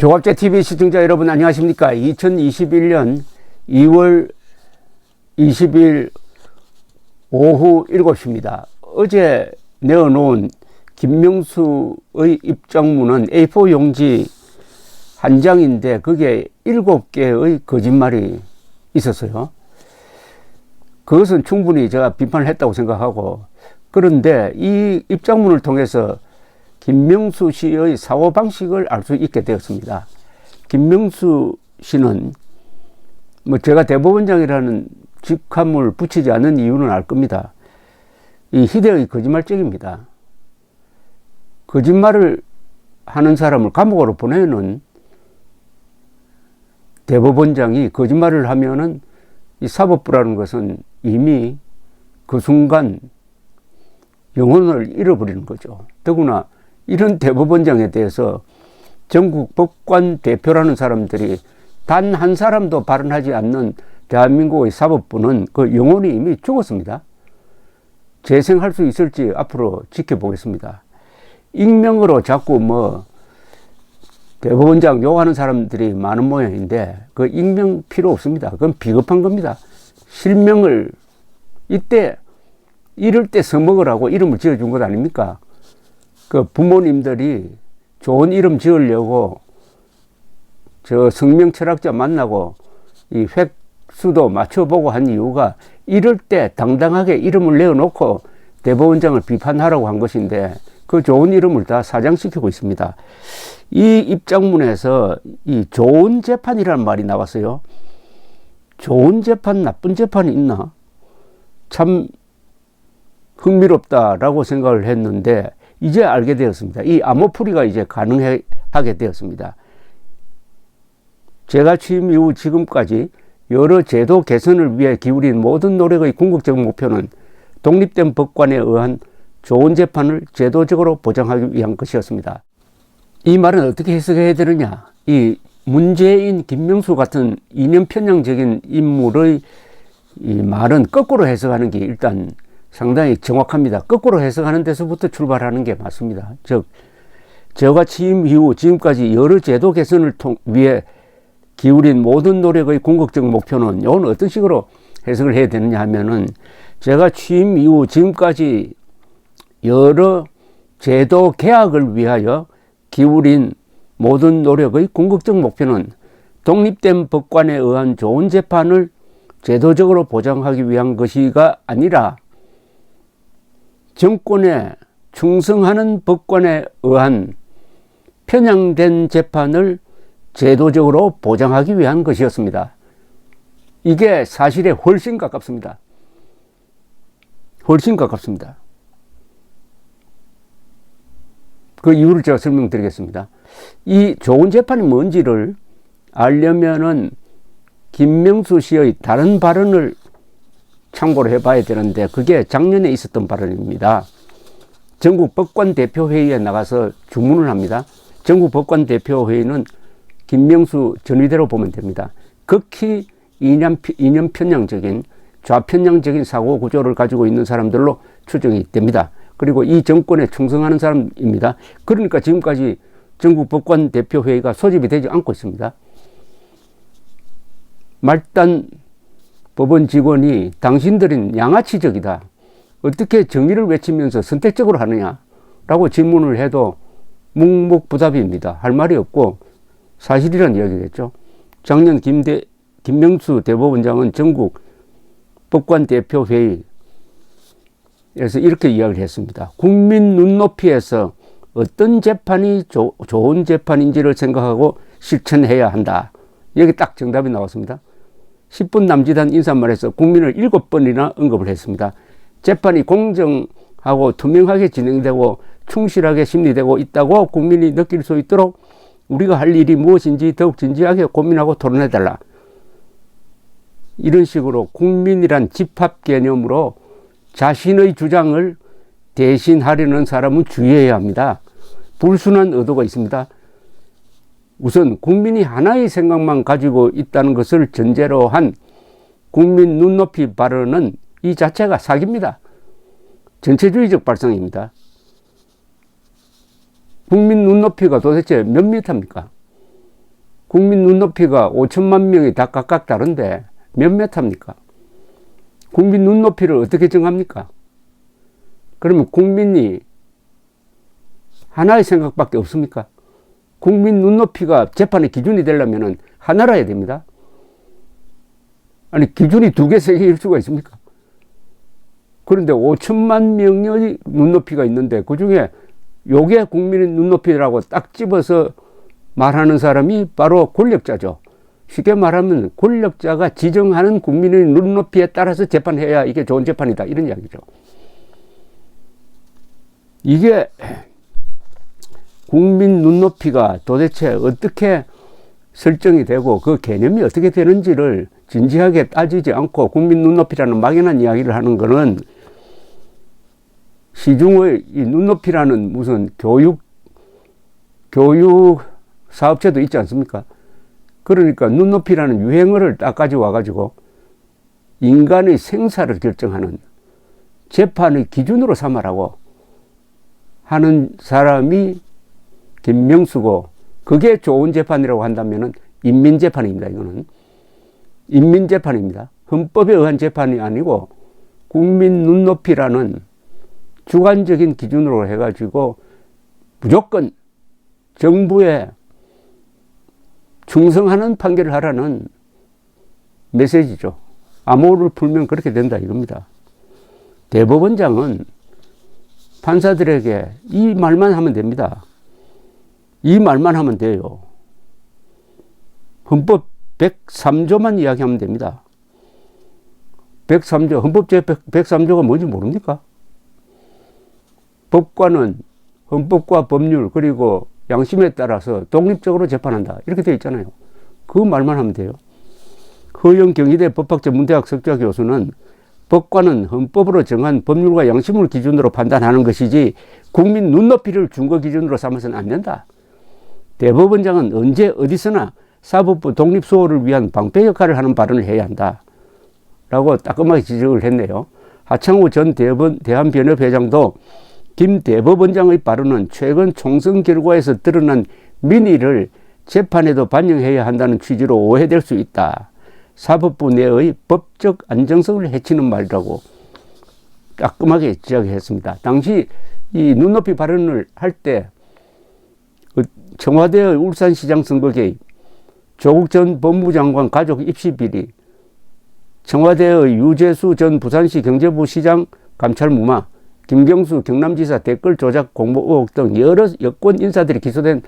조갑제TV 시청자 여러분 안녕하십니까. 2021년 2월 20일 오후 7시입니다. 어제 내어놓은 김명수의 입장문은 A4 용지 한 장인데 그게 7개의 거짓말이 있었어요. 그것은 충분히 제가 비판을 했다고 생각하고, 그런데 이 입장문을 통해서 김명수 씨의 사고방식을 알 수 있게 되었습니다. 김명수 씨는 제가 대법원장이라는 직함을 붙이지 않은 이유는 알 겁니다. 이 희대의 거짓말쟁입니다. 거짓말을 하는 사람을 감옥으로 보내는 대법원장이 거짓말을 하면은 이 사법부라는 것은 이미 그 순간 영혼을 잃어버리는 거죠. 더구나 이런 대법원장에 대해서 전국 법관 대표라는 사람들이 단 한 사람도 발언하지 않는 대한민국의 사법부는 그 영혼이 이미 죽었습니다. 재생할 수 있을지 앞으로 지켜보겠습니다. 익명으로 자꾸 대법원장 욕하는 사람들이 많은 모양인데 그 익명 필요 없습니다. 그건 비겁한 겁니다. 실명을 이럴 때 써먹으라고 이름을 지어준 것 아닙니까? 그 부모님들이 좋은 이름 지으려고 저 성명 철학자 만나고 이 획수도 맞춰보고 한 이유가 이럴 때 당당하게 이름을 내어놓고 대법원장을 비판하라고 한 것인데 그 좋은 이름을 다 사장시키고 있습니다. 이 입장문에서 이 좋은 재판이라는 말이 나왔어요. 좋은 재판, 나쁜 재판이 있나? 참 흥미롭다라고 생각을 했는데 이제 알게 되었습니다. 이 암호풀이가 이제 가능하게 되었습니다. 제가 취임 이후 지금까지 여러 제도 개선을 위해 기울인 모든 노력의 궁극적 목표는 독립된 법관에 의한 좋은 재판을 제도적으로 보장하기 위한 것이었습니다. 이 말은 어떻게 해석해야 되느냐? 이 문재인, 김명수 같은 이념 편향적인 인물의 이 말은 거꾸로 해석하는 게 일단 상당히 정확합니다. 거꾸로 해석하는 데서부터 출발하는 게 맞습니다. 즉, 제가 취임 이후 지금까지 여러 제도 개선을 위해 기울인 모든 노력의 궁극적 목표는 이건 어떤 식으로 해석을 해야 되느냐 하면은 제가 취임 이후 지금까지 여러 제도 개혁을 위하여 기울인 모든 노력의 궁극적 목표는 독립된 법관에 의한 좋은 재판을 제도적으로 보장하기 위한 것이가 아니라 정권에 충성하는 법관에 의한 편향된 재판을 제도적으로 보장하기 위한 것이었습니다. 이게 사실에 훨씬 가깝습니다. 훨씬 가깝습니다. 그 이유를 제가 설명드리겠습니다. 이 좋은 재판이 뭔지를 알려면은 김명수 씨의 다른 발언을 참고를 해봐야 되는데 그게 작년에 있었던 발언입니다. 전국 법관 대표회의에 나가서 주문을 합니다. 전국 법관 대표회의는 김명수 전위대로 보면 됩니다. 극히 이념 편향적인 좌편향적인 사고 구조를 가지고 있는 사람들로 추정이 됩니다. 그리고 이 정권에 충성하는 사람입니다. 그러니까 지금까지 전국 법관 대표회의가 소집이 되지 않고 있습니다. 말단 법원 직원이 당신들은 양아치적이다. 어떻게 정의를 외치면서 선택적으로 하느냐라고 질문을 해도 묵묵부답입니다. 할 말이 없고 사실이란 이야기겠죠. 작년 김명수 대법원장은 전국 법관 대표회의에서 이렇게 이야기를 했습니다. 국민 눈높이에서 어떤 재판이 좋은 재판인지를 생각하고 실천해야 한다. 여기 딱 정답이 나왔습니다. 10분 남짓한 인사말에서 국민을 7번이나 언급을 했습니다. 재판이 공정하고 투명하게 진행되고 충실하게 심리되고 있다고 국민이 느낄 수 있도록 우리가 할 일이 무엇인지 더욱 진지하게 고민하고 토론해달라. 이런 식으로 국민이란 집합 개념으로 자신의 주장을 대신하려는 사람은 주의해야 합니다. 불순한 의도가 있습니다. 우선 국민이 하나의 생각만 가지고 있다는 것을 전제로 한 국민 눈높이 발언은 이 자체가 사기입니다. 전체주의적 발상입니다. 국민 눈높이가 도대체 몇 미터입니까? 국민 눈높이가 5천만 명이 다 각각 다른데 몇몇 합니까? 국민 눈높이를 어떻게 정합니까? 그러면 국민이 하나의 생각밖에 없습니까? 국민 눈높이가 재판의 기준이 되려면 하나라야 됩니다. 아니, 기준이 두 개, 세 개일 수가 있습니까? 그런데 5천만 명의 눈높이가 있는데 그 중에 요게 국민의 눈높이라고 딱 집어서 말하는 사람이 바로 권력자죠. 쉽게 말하면 권력자가 지정하는 국민의 눈높이에 따라서 재판해야 이게 좋은 재판이다, 이런 이야기죠. 이게 국민 눈높이가 도대체 어떻게 설정이 되고 그 개념이 어떻게 되는지를 진지하게 따지지 않고 국민 눈높이라는 막연한 이야기를 하는 것은 시중의 이 눈높이라는 무슨 교육 사업체도 있지 않습니까? 그러니까 눈높이라는 유행어를 딱 가져와 가지고 인간의 생사를 결정하는 재판의 기준으로 삼아라고 하는 사람이 김명수고, 그게 좋은 재판이라고 한다면은 인민재판입니다. 이거는 인민재판입니다. 헌법에 의한 재판이 아니고 국민 눈높이라는 주관적인 기준으로 해가지고 무조건 정부에 충성하는 판결을 하라는 메시지죠. 암호를 풀면 그렇게 된다, 이겁니다. 대법원장은 판사들에게 이 말만 하면 됩니다. 이 말만 하면 돼요. 헌법 103조만 이야기하면 됩니다. 103조, 헌법 제103조가 뭔지 모릅니까? 법관은 헌법과 법률 그리고 양심에 따라서 독립적으로 재판한다, 이렇게 되어 있잖아요. 그 말만 하면 돼요. 허영 경희대 법학전문대학 석좌 교수는 법관은 헌법으로 정한 법률과 양심을 기준으로 판단하는 것이지 국민 눈높이를 준거 기준으로 삼아서는 안 된다. 대법원장은 언제 어디서나 사법부 독립 수호를 위한 방패 역할을 하는 발언을 해야 한다, 라고 따끔하게 지적을 했네요. 하창우 전 대한변협회장도 김 대법원장의 발언은 최근 총선 결과에서 드러난 민의를 재판에도 반영해야 한다는 취지로 오해될 수 있다. 사법부 내의 법적 안정성을 해치는 말이라고 따끔하게 지적했습니다. 당시 이 눈높이 발언을 할 때 청와대의 울산시장 선거 개입, 조국 전 법무장관 가족 입시 비리, 청와대의 유재수 전 부산시 경제부 시장 감찰 무마, 김경수 경남지사 댓글 조작 공모 의혹 등 여러 여권 인사들이 기소된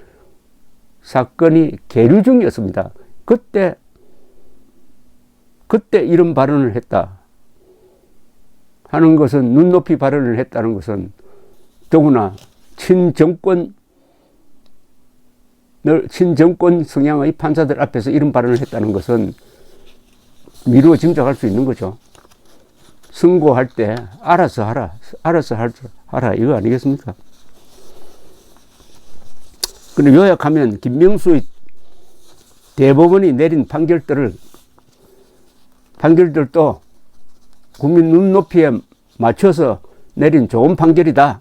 사건이 계류 중이었습니다. 그때 이런 발언을 했다 하는 것은, 눈높이 발언을 했다는 것은 더구나 친정권 성향의 판사들 앞에서 이런 발언을 했다는 것은 미루어 짐작할 수 있는 거죠. 선고할 때 알아서 하라 이거 아니겠습니까? 근데 요약하면 김명수의 대법원이 내린 판결들도 국민 눈높이에 맞춰서 내린 좋은 판결이다,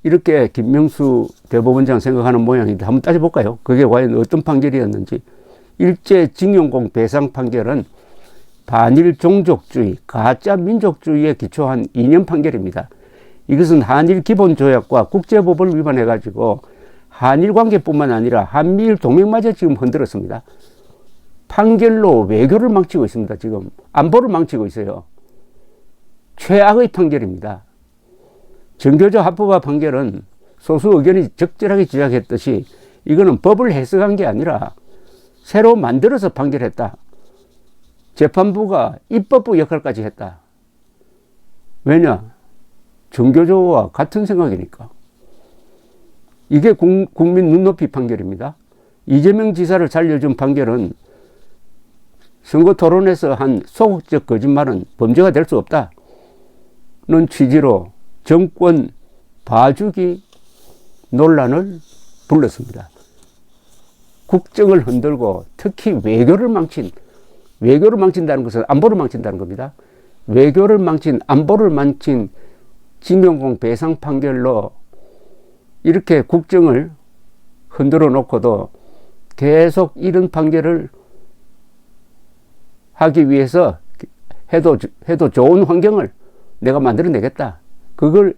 이렇게 김명수 대법원장 생각하는 모양인데 한번 따져볼까요? 그게 과연 어떤 판결이었는지. 일제 징용공 배상 판결은 반일 종족주의, 가짜 민족주의에 기초한 이념 판결입니다. 이것은 한일 기본조약과 국제법을 위반해가지고 한일 관계뿐만 아니라 한미일 동맹마저 지금 흔들었습니다. 판결로 외교를 망치고 있습니다. 지금 안보를 망치고 있어요. 최악의 판결입니다. 정교조 합법화 판결은 소수 의견이 적절하게 지적했듯이 이거는 법을 해석한 게 아니라 새로 만들어서 판결했다. 재판부가 입법부 역할까지 했다. 왜냐? 정교조와 같은 생각이니까. 이게 국민 눈높이 판결입니다. 이재명 지사를 살려준 판결은 선거 토론에서 한 소극적 거짓말은 범죄가 될 수 없다는 취지로 정권 봐주기 논란을 불렀습니다. 국정을 흔들고 특히 외교를 망친다는 것은 안보를 망친다는 겁니다. 외교를 망친, 안보를 망친 징용공 배상 판결로 이렇게 국정을 흔들어 놓고도 계속 이런 판결을 하기 위해서 해도 좋은 환경을 내가 만들어내겠다. 그걸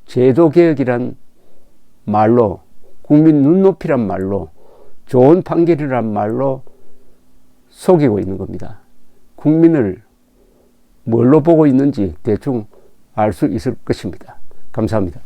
제도개혁이란 말로, 국민 눈높이란 말로, 좋은 판결이란 말로 속이고 있는 겁니다. 국민을 뭘로 보고 있는지 대충 알 수 있을 것입니다. 감사합니다.